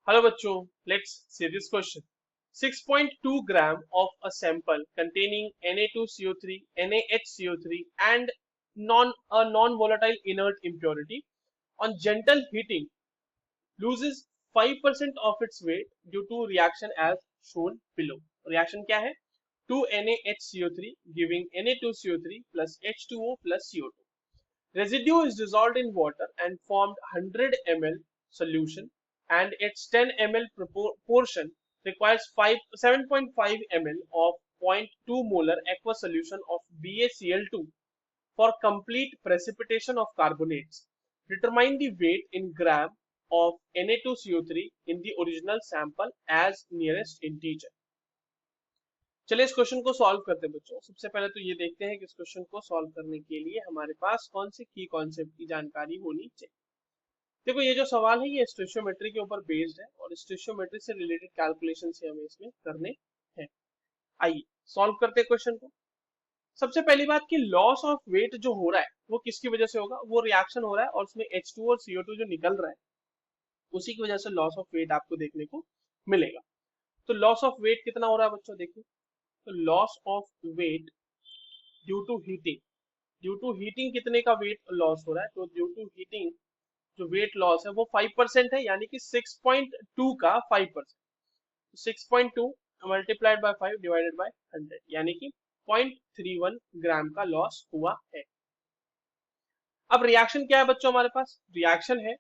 Hello bachcho, let's see this question. 6.2 gram of a sample containing Na2CO3, NaHCO3 and non-volatile inert impurity on gentle heating loses 5% of its weight due to reaction as shown below. Reaction क्या है? 2NaHCO3 giving Na2CO3 plus H2O plus CO2. Residue is dissolved in water and formed 100 ml solution, and its 10 ml portion requires 7.5 ml of 0.2 molar aqueous solution of BaCl2 for complete precipitation of carbonates. Determine the weight in gram of Na2CO3 in the original sample as nearest integer. चलिए इस question को solve करते हैं बच्चों। सबसे पहले तो ये देखते हैं कि इस क्वेश्चन को सॉल्व करने के लिए हमारे पास कौन सी की कॉन्सेप्ट की जानकारी होनी चाहिए। देखो ये जो सवाल है ये स्टोइचियोमेट्री के ऊपर बेस्ड है और स्टोइचियोमेट्री से रिलेटेड कैलकुलेशन से हमें इसमें करने हैं। आइए सॉल्व करते हैं क्वेश्चन को। सबसे पहली बात कि लॉस ऑफ वेट जो हो रहा है वो किसकी वजह से होगा? वो रिएक्शन हो रहा है और उसमें H2 और CO2 जो निकल रहा है उसी की वजह से लॉस ऑफ वेट आपको देखने को मिलेगा। तो लॉस ऑफ वेट कितना हो रहा है बच्चों? देखिए तो loss of weight due to heating कितने का वेट लॉस हो रहा है? तो ड्यू टू हीटिंग जो वेट लॉस है वो 5% है, यानी कि 6.2 का 5%। 6.2 मल्टीप्लाइड बाय 5 डिवाइडेड बाय 100 यानी कि 0.31 ग्राम का लॉस हुआ है। अब रिएक्शन क्या है बच्चों? हमारे पास रिएक्शन है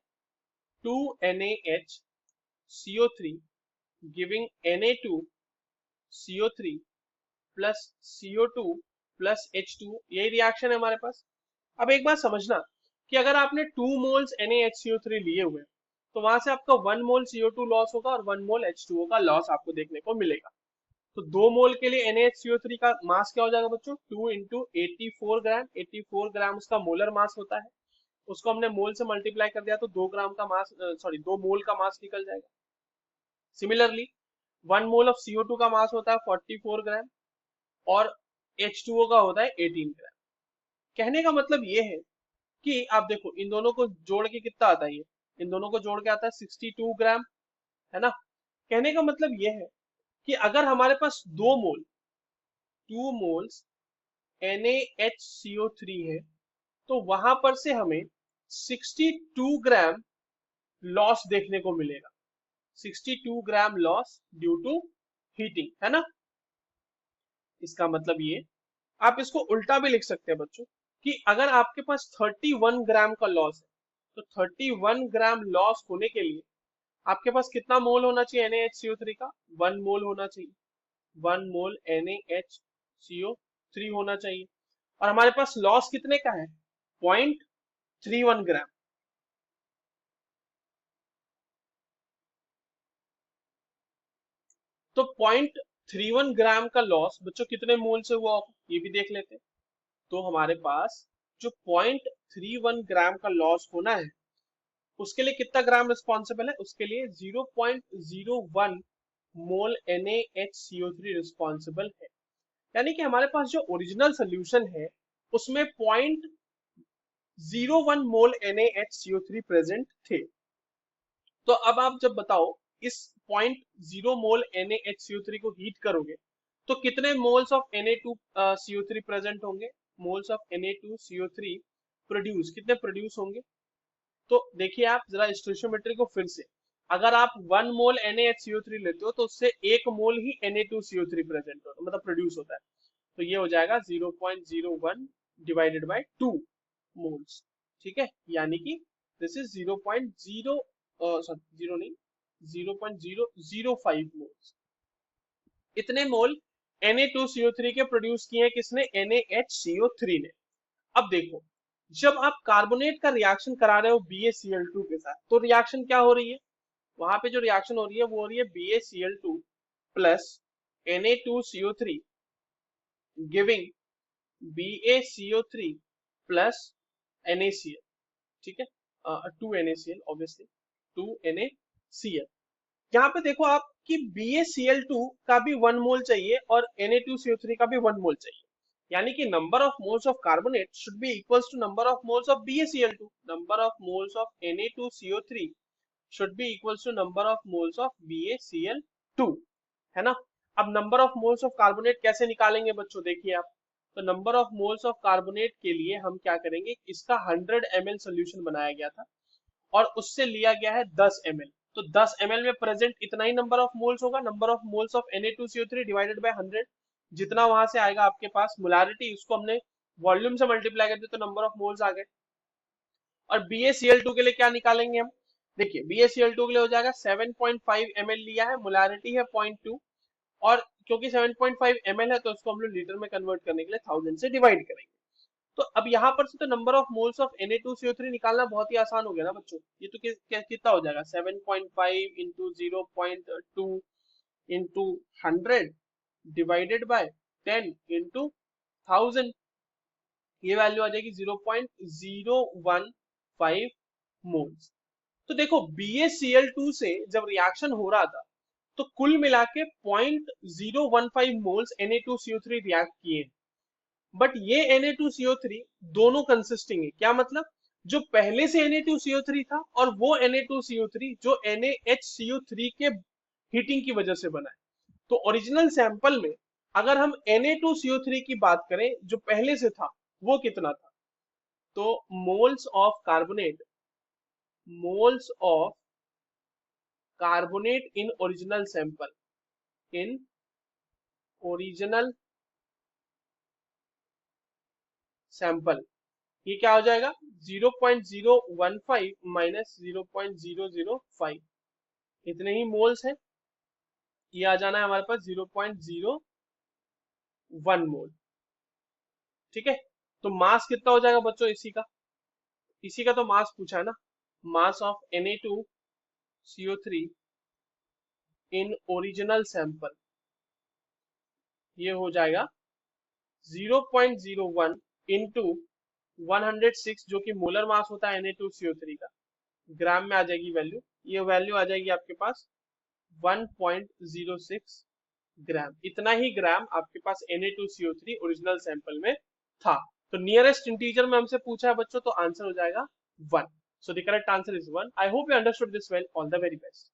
2NaHCO3 giving Na2CO3 plus CO2 plus H2, यही रिएक्शन है हमारे पास। अब एक बात समझना कि अगर आपने 2 मोल्स NaHCO3 लिए हुए तो वहां से आपका 1 मोल CO2 लॉस होगा और 1 मोल H2O का लॉस आपको देखने को मिलेगा। तो 2 मोल के लिए NaHCO3 का मास क्या हो जाएगा बच्चों? 2 इंटू 84 ग्राम। 84 ग्राम उसका मोलर मास होता है, उसको हमने मोल से मल्टीप्लाई कर दिया तो 2 ग्राम का मास 2 मोल का मास निकल जाएगा। सिमिलरली 1 मोल ऑफ CO2 का मास होता है 44 ग्राम और H2O का होता है 18 ग्राम। कहने का मतलब ये है कि आप देखो इन दोनों को जोड़ के कितना आता है, ये इन दोनों को जोड़ के आता है 62 ग्राम, है ना। कहने का मतलब ये है कि अगर हमारे पास 2 मोल्स NaHCO3 है तो वहां पर से हमें 62 ग्राम लॉस देखने को मिलेगा। 62 ग्राम लॉस ड्यू टू हीटिंग, है ना। इसका मतलब ये आप इसको उल्टा भी लिख सकते हैं बच्चों कि अगर आपके पास 31 ग्राम का लॉस है तो 31 ग्राम लॉस होने के लिए आपके पास कितना मोल होना चाहिए NaHCO3 का? 1 मोल होना चाहिए। 1 मोल NaHCO3 होना चाहिए और हमारे पास लॉस कितने का है? 0.31 ग्राम। तो 0.31 ग्राम का लॉस बच्चों कितने मोल से हुआ होगा ये भी देख लेते हैं। तो हमारे पास जो 0.31 ग्राम का लॉस होना है उसके लिए कितना ग्राम रिस्पॉन्सिबल है? उसके लिए 0.01 मोल NaHCO3 रिस्पॉन्सिबल है। यानी कि हमारे पास जो ओरिजिनल सोल्यूशन है उसमें 0.01 मोल NaHCO3 प्रेजेंट थे। तो अब आप जब बताओ इस 0.0 मोल NaHCO3 को हीट करोगे तो कितने मोल्स ऑफ Na2CO3 प्रेजेंट होंगे? मोल्स ऑफ Na2CO3 कितने प्रोड्यूस होंगे? तो देखिए आप जरा स्टोइचियोमेट्री को फिर से, अगर आप 1 मोल NaHCO3 लेते हो तो उससे 1 मोल ही Na2CO3 प्रेजेंट होता है, मतलब प्रोड्यूस होता है। तो ये हो जाएगा 0.01 डिवाइडेड बाय 2 मोल्स, ठीक है। यानी कि दिस इज 0.0 सॉरी 0 नहीं 0.005 मोल्स। इतने मोल Na2CO3 के प्रोड्यूस किए हैं किसने? NaHCO3 ने। अब देखो जब आप कार्बोनेट का रिएक्शन करा रहे हो BaCl2 के साथ तो रिएक्शन क्या हो रही है? वहां पे जो रिएक्शन हो रही है वो हो रही है BaCl2 plus Na2CO3 giving BaCO3 plus NaCl, ठीक है। 2NaCl obviously 2NaCl। यहाँ पे देखो आप कि BaCl2 का भी 1 मोल चाहिए और Na2CO3 का भी 1 मोल चाहिए, यानी कि number of moles of carbonate should be equals to number of moles of BaCl2। Number of moles of Na2CO3 should be equals to number of moles of BaCl2, है ना। अब number of moles of carbonate कैसे निकालेंगे बच्चों, देखिए आप। तो number of moles of carbonate के लिए हम क्या करेंगे, इसका 100 ml सोल्यूशन बनाया गया था और उससे लिया गया है 10 ml। तो 10 ml में प्रेजेंट इतना ही नंबर ऑफ मोल्स होगा, number of moles of Na2CO3 divided by 100, जितना वहां से आएगा आपके पास मोलारिटी, उसको हमने वॉल्यूम से मल्टीप्लाई कर दिया तो नंबर ऑफ मोल्स आ गए। और BaCl2 के लिए क्या निकालेंगे हम, देखिए BaCl2 के लिए हो जाएगा 7.5 ml लिया है, मोलारिटी है 0.2, और क्योंकि 7.5 ml है तो उसको हम लोग लीटर में कन्वर्ट करने के लिए 1000 से डिवाइड करेंगे। तो अब यहाँ पर से तो number of moles of Na2CO3 निकालना बहुत ही आसान हो गया ना बच्चों। ये तो कितना हो जाएगा, 7.5 into 0.2 into 100 divided by 10 into 1000, ये वैल्यू आ जाएगी 0.015 मोल्स। तो देखो BaCl2 से जब रिएक्शन हो रहा था तो कुल मिला के 0.015 मोल्स Na2CO3 रिएक्ट किए, बट ये Na2CO3 दोनों कंसिस्टिंग है, क्या मतलब, जो पहले से Na2CO3 था और वो Na2CO3 जो NaHCO3 के हीटिंग की वजह से बना है। तो ओरिजिनल सैंपल में अगर हम Na2CO3 की बात करें जो पहले से था वो कितना था, तो moles of carbonate in original sample, in original sample, ये क्या हो जाएगा 0.015 माइनस 0.005, इतने ही मोल्स है, ये आ जाना है हमारे पास 0.01 मोल। ठीक है, तो मास कितना हो जाएगा बच्चों इसी का तो मास पूछा है ना, mass of Na2CO3 in original sample, ये हो जाएगा 0.01 इंटू 106, जो कि मोलर मास होता है Na2CO3 का, ग्राम में आ जाएगी वैल्यू, ये वैल्यू आ जाएगी आपके पास 1.06 ग्राम। इतना ही ग्राम आपके पास Na2CO3 ओरिजिनल सैंपल में था। तो नियरेस्ट इंटीजर में हमसे पूछा है बच्चों, तो आंसर हो जाएगा 1। So the correct answer is 1। I hope you understood this well. All the very best.